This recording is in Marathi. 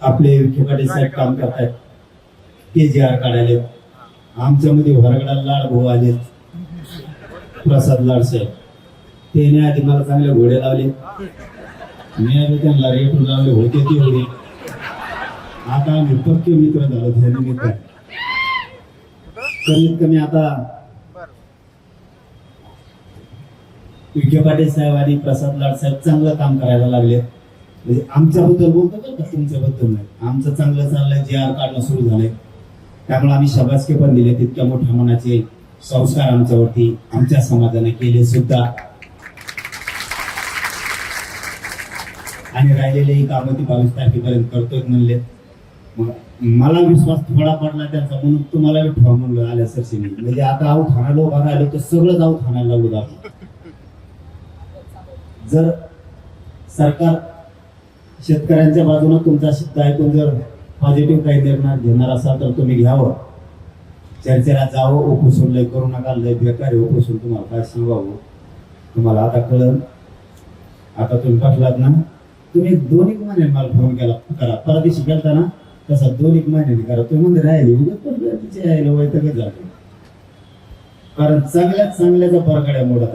आपले विखे पाटील साहेब काम करतायत, KGR काढायले. आमच्यामध्ये वरगडा लाड भाऊ आले, प्रसाद लाड साहेब. त्याने आधी मला चांगले घोडे लावले, मी आधी त्यांना रेटून लावले होते ते होते. आता आम्ही पक्के मित्र झालो त्या निमित्त. कमीत कमी आता विखे पाटील साहेब आणि प्रसाद लाड साहेब चांगलं काम करायला लागले. म्हणजे आमच्याबद्दल बोलतो बरं का, तुमच्याबद्दल नाही. आमचं चांगलं चाललंय, JR काढणं सुरू झालंय. त्यामुळे आम्ही शाबासकी पण दिले. तितक्या मोठ्या मनाचे संस्कार आमच्यावरती आमच्या समाजाने केले सुद्धा. आणि राहिलेले कामं ती 22 तारखेपर्यंत करतोय म्हणले. मग मला विश्वास थोडा पडला त्यांचा, म्हणून तुम्हाला ठेवा म्हणलं आल्या सरशी. म्हणजे आता आऊ ठाण्याला उभा राहिलो तर सगळं जाऊ ठाण्याला लागलो. जर सरकार शेतकऱ्यांच्या बाजूने तुमचा शब्द ऐकून जर पॉझिटिव्ह काही निर्णय घेणार असाल तर तुम्ही घ्यावं. चर्चेला जावं. उपोषण लय करू नका, लय बेकार आहे उपोषण. तुम्हाला काय सांगावं, तुम्हाला आता कळलं. आता तुम्ही पाठलात ना, तुम्ही 2-1 महिने मला फोन केला करा, परदेशी गेलता ना तसा 2-1 महिन्याने करा. तुम्ही म्हणजे राहिले यायला वैतकच झालं. कारण चांगल्याच चांगल्याचा बरगड्या मोडा.